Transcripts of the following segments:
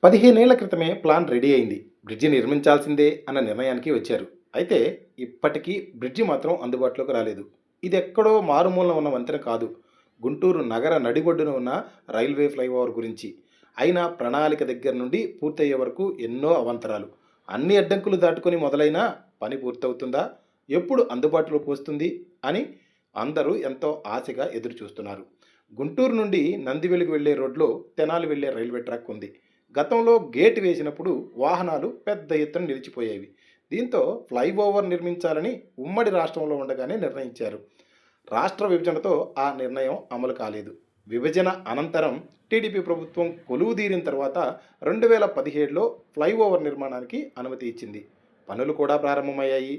15 ఏళ్ల క్రితమే plan ready అయింది. బ్రిడ్జి నిర్మించాల్సిందే అన్న నిర్ణయానికి వచ్చారు. అయితే ఇప్పటికీ బ్రిడ్జి మాత్రం అందుబాటులోకి రాలేదు. ఇదెక్కడో మారుమూలన ఉన్న వంతెన కాదు. గుంటూరు నగర నడిబొడ్డున ఉన్న రైల్వే ఫ్లైఓవర్ గురించి. అయినా ప్రణాళిక దగ్గర నుండి పూర్తయ్యే వరకు ఎన్నో అవాంతరాలు. అన్ని అడ్డంకులు దాటుకొని మొదలైనా పని పూర్తవుతుందా? ఎప్పుడు అందుబాటులోకి వస్తుంది అని అందరూ ఎంతో ఆశగా ఎదురు చూస్తున్నారు. గుంటూరు నుండి నందివెలుగు వెళ్లే రోడ్లో తెనాలి వెళ్లే రైల్వే ట్రాక్ ఉంది. గతంలో గేట్ వేసినప్పుడు వాహనాలు పెద్ద ఎత్తున నిలిచిపోయేవి. దీంతో ఫ్లైఓవర్ నిర్మించాలని ఉమ్మడి రాష్ట్రంలో ఉండగానే నిర్ణయించారు. రాష్ట్ర విభజనతో ఆ నిర్ణయం అమలు కాలేదు. విభజన అనంతరం టీడీపీ ప్రభుత్వం కొలువుదీరిన తర్వాత 2017లో ఫ్లైఓవర్ నిర్మాణానికి అనుమతి ఇచ్చింది. పనులు కూడా ప్రారంభమయ్యాయి.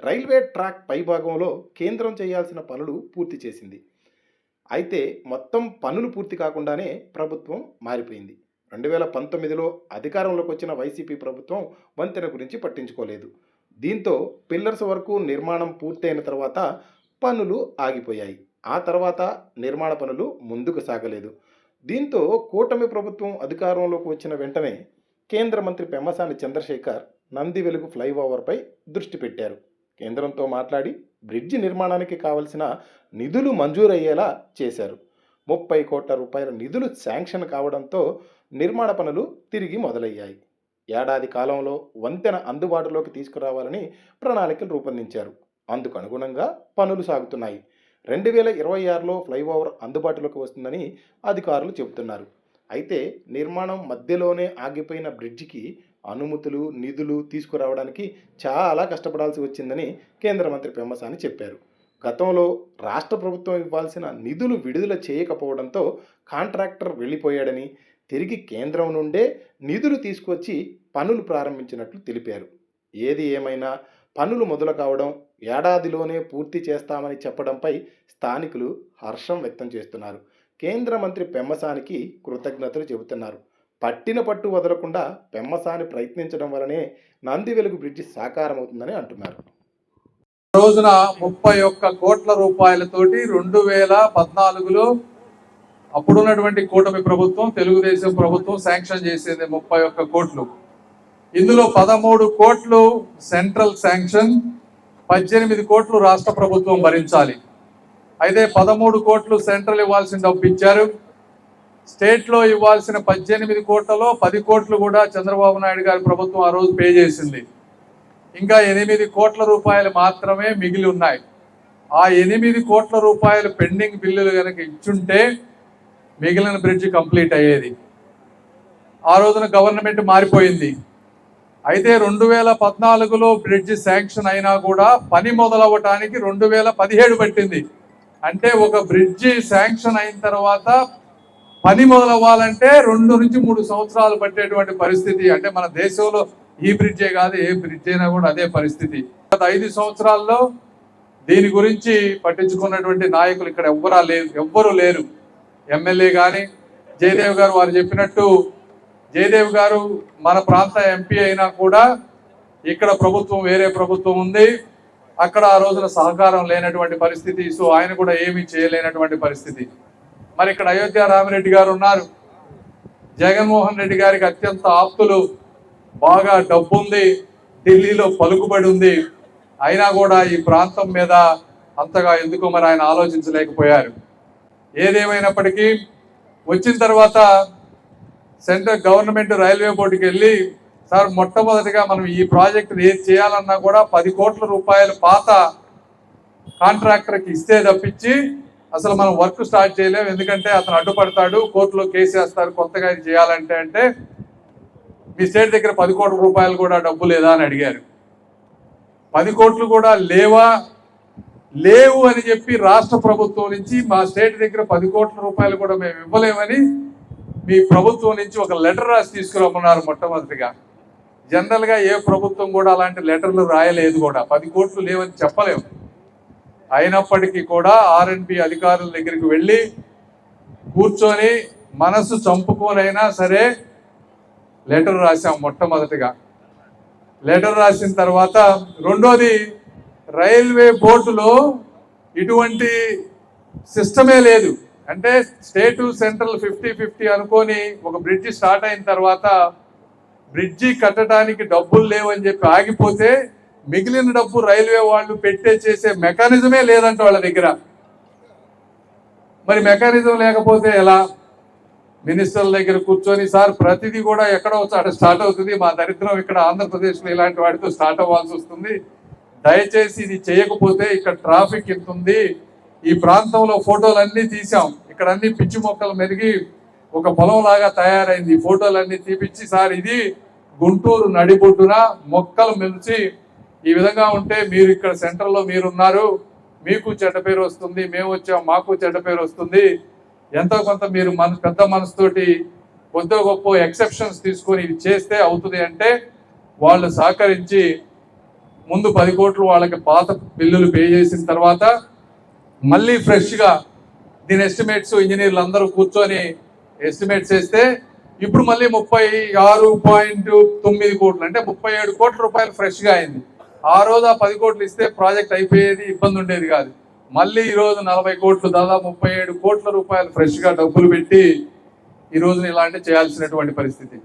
రైల్వే ట్రాక్ పైభాగంలో కేంద్రం చేయాల్సిన పనులు పూర్తి చేసింది. అయితే మొత్తం పనులు పూర్తి కాకుండానే ప్రభుత్వం మారిపోయింది. 2019లో అధికారంలోకి వచ్చిన వైసీపీ ప్రభుత్వం వంతెన గురించి పట్టించుకోలేదు. దీంతో పిల్లర్స్ వరకు నిర్మాణం పూర్తయిన తర్వాత పనులు ఆగిపోయాయి. ఆ తర్వాత నిర్మాణ పనులు ముందుకు సాగలేదు. దీంతో కూటమి ప్రభుత్వం అధికారంలోకి వచ్చిన వెంటనే కేంద్ర మంత్రి పెమ్మసాని చంద్రశేఖర్ నందివెలుగు ఫ్లైఓవర్పై దృష్టి పెట్టారు. కేంద్రంతో మాట్లాడి బ్రిడ్జి నిర్మాణానికి కావలసిన నిధులు మంజూరయ్యేలా చేశారు. 30 కోట్ల రూపాయల నిధులు శాంక్షన్ కావడంతో నిర్మాణ పనులు తిరిగి మొదలయ్యాయి. ఏడాది కాలంలో వంతెన అందుబాటులోకి తీసుకురావాలని ప్రణాళికలు రూపొందించారు. అందుకు అనుగుణంగా పనులు సాగుతున్నాయి. 2026లో ఫ్లైఓవర్ అందుబాటులోకి వస్తుందని అధికారులు చెబుతున్నారు. అయితే నిర్మాణం మధ్యలోనే ఆగిపోయిన బ్రిడ్జికి అనుమతులు, నిధులు తీసుకురావడానికి చాలా కష్టపడాల్సి వచ్చిందని కేంద్ర మంత్రి పెమ్మసాని చెప్పారు. గతంలో రాష్ట్ర ప్రభుత్వం ఇవ్వాల్సిన నిధులు విడుదల చేయకపోవడంతో కాంట్రాక్టర్ వెళ్ళిపోయాడని, తిరిగి కేంద్రం నుండే నిధులు తీసుకొచ్చి పనులు ప్రారంభించినట్లు తెలిపారు. ఏది ఏమైనా పనులు మొదలు కావడం, ఏడాదిలోనే పూర్తి చేస్తామని చెప్పడంపై స్థానికులు హర్షం వ్యక్తం చేస్తున్నారు. కేంద్ర మంత్రి పెమ్మసానికి కృతజ్ఞతలు చెబుతున్నారు. పట్టిన పట్టు వదలకుండా పెమ్మసాని ప్రయత్నించడం వల్లనే నందివెలుగు బ్రిడ్జి సాకారమవుతుందని అంటున్నారు. రోజున 31 కోట్ల రూపాయలతోటి 2014లో అప్పుడున్నటువంటి కూటమి ప్రభుత్వం, తెలుగుదేశం ప్రభుత్వం శాంక్షన్ చేసేది 31 కోట్లు. ఇందులో 13 కోట్లు సెంట్రల్ శాంక్షన్, 18 కోట్లు రాష్ట్ర ప్రభుత్వం భరించాలి. అయితే 13 కోట్లు సెంట్రల్ ఇవ్వాల్సిన డబ్బు ఇచ్చారు. స్టేట్లో ఇవ్వాల్సిన 18 కోట్లలో 10 కోట్లు కూడా చంద్రబాబు నాయుడు గారి ప్రభుత్వం ఆ రోజు పే చేసింది. ఇంకా 8 కోట్ల రూపాయలు మాత్రమే మిగిలి ఉన్నాయి. ఆ 8 కోట్ల రూపాయలు పెండింగ్ బిల్లులు కనుక ఇచ్చుంటే మిగిలిన బ్రిడ్జ్ కంప్లీట్ అయ్యేది. ఆ రోజున గవర్నమెంట్ మారిపోయింది. అయితే 2014లో బ్రిడ్జ్ శాంక్షన్ అయినా కూడా పని మొదలవ్వటానికి 2017 పట్టింది. అంటే ఒక బ్రిడ్జి శాంక్షన్ అయిన తర్వాత పని మొదలవ్వాలంటే 2 నుంచి 3 సంవత్సరాలు పట్టేటువంటి పరిస్థితి. అంటే మన దేశంలో ఈ బ్రిడ్జే కాదు, ఏ బ్రిడ్జ్ అయినా కూడా అదే పరిస్థితి. గత 5 సంవత్సరాల్లో దీని గురించి పట్టించుకున్నటువంటి నాయకులు ఇక్కడ ఎవ్వరూ లేరు. ఎమ్మెల్యే కానీ జయదేవ్ గారు వారు చెప్పినట్టు, జయదేవ్ గారు మన ప్రాంత ఎంపీ అయినా కూడా ఇక్కడ ప్రభుత్వం వేరే ప్రభుత్వం ఉంది, అక్కడ ఆ రోజున సహకారం లేనటువంటి పరిస్థితి. సో ఆయన కూడా ఏమీ చేయలేనటువంటి పరిస్థితి. మరి ఇక్కడ అయోధ్య రామిరెడ్డి గారు ఉన్నారు. జగన్మోహన్ రెడ్డి గారికి అత్యంత ఆప్తులు, బాగా డబ్బు ఉంది, ఢిల్లీలో పలుకుబడి ఉంది. అయినా కూడా ఈ ప్రాంతం మీద అంతగా ఎందుకు మరి ఆయన ఆలోచించలేకపోయారు. ఏదేమైనప్పటికీ వచ్చిన తర్వాత సెంట్రల్ గవర్నమెంట్ రైల్వే బోర్డుకి వెళ్ళి, సార్ మొట్టమొదటిగా మనం ఈ ప్రాజెక్టును ఏది చేయాలన్నా కూడా 10 కోట్ల రూపాయలు పాత కాంట్రాక్టర్కి ఇస్తే తప్పించి అసలు మనం వర్క్ స్టార్ట్ చేయలేము, ఎందుకంటే అతను అడ్డుపడతాడు, కోర్టులో కేసు వేస్తారు కొత్తగా ఇది చేయాలంటే. అంటే మీ స్టేట్ దగ్గర 10 కోట్ల రూపాయలు కూడా డబ్బు లేదా అని అడిగారు. 10 కోట్లు కూడా లేవు అని చెప్పి రాష్ట్ర ప్రభుత్వం నుంచి మా స్టేట్ దగ్గర 10 కోట్ల రూపాయలు కూడా మేము ఇవ్వలేమని మీ ప్రభుత్వం నుంచి ఒక లెటర్ రాసి తీసుకురమ్మన్నారు మొట్టమొదటిగా. జనరల్గా ఏ ప్రభుత్వం కూడా అలాంటి లెటర్లు రాయలేదు కూడా, 10 కోట్లు లేవని చెప్పలేము. అయినప్పటికీ కూడా ఆర్ఎండ్బి అధికారుల దగ్గరికి వెళ్ళి కూర్చొని మనసు చంపుకోనైనా సరే లెటర్ రాసాం మొట్టమొదటిగా. లెటర్ రాసిన తర్వాత రెండోది, రైల్వే బోర్డులో ఇటువంటి సిస్టమే లేదు. అంటే స్టేటు సెంట్రల్ 50-50 అనుకొని ఒక బ్రిడ్జి స్టార్ట్ అయిన తర్వాత బ్రిడ్జి కట్టడానికి డబ్బులు లేవని చెప్పి ఆగిపోతే మిగిలిన డబ్బు రైల్వే వాళ్ళు చేసే మెకానిజమే లేదంట వాళ్ళ దగ్గర. మరి మెకానిజం లేకపోతే ఎలా? మినిస్టర్ల దగ్గర కూర్చొని సార్ ప్రతిదీ కూడా ఎక్కడో అక్కడ స్టార్ట్ అవుతుంది, మా దరిద్రం ఇక్కడ ఆంధ్రప్రదేశ్లో ఇలాంటి వాటితో స్టార్ట్ అవ్వాల్సి వస్తుంది, దయచేసి ఇది చేయకపోతే ఇక్కడ ట్రాఫిక్ ఎంత ఉంది, ఈ ప్రాంతంలో ఫోటోలు అన్నీ తీసాం, ఇక్కడ అన్ని పిచ్చి మొక్కలు మెరిగి ఒక పొలం లాగా తయారైంది, ఫోటోలన్నీ తీపిచ్చి సార్ ఇది గుంటూరు నడిబొడ్డున మొక్కలు మెలిచి ఈ విధంగా ఉంటే మీరు ఇక్కడ సెంటర్లో మీరున్నారు, మీకు చెడ్డ పేరు వస్తుంది, మేము వచ్చాం మాకు చెడ్డ పేరు వస్తుంది, ఎంతో కొంత మీరు పెద్ద మనసుతోటి కొద్ది గొప్ప ఎక్సెప్షన్స్ తీసుకొని ఇది చేస్తే అవుతుంది అంటే వాళ్ళు సహకరించి ముందు 10 కోట్లు వాళ్ళకి పాత బిల్లులు పే చేసిన తర్వాత మళ్ళీ ఫ్రెష్గా దీని ఎస్టిమేట్స్ ఇంజనీర్లు అందరూ కూర్చొని ఎస్టిమేట్స్ వేస్తే ఇప్పుడు మళ్ళీ 36.9 కోట్లు అంటే 37 కోట్ల రూపాయలు ఫ్రెష్గా అయింది. ఆ రోజు ఆ 10 కోట్లు ఇస్తే ప్రాజెక్ట్ అయిపోయేది, ఇబ్బంది ఉండేది కాదు. మళ్ళీ ఈ రోజు 40 కోట్లు, దాదాపు 37 కోట్ల రూపాయలు ఫ్రెష్గా డబ్బులు పెట్టి ఈ రోజున ఇలాంటి చేయాల్సినటువంటి పరిస్థితి.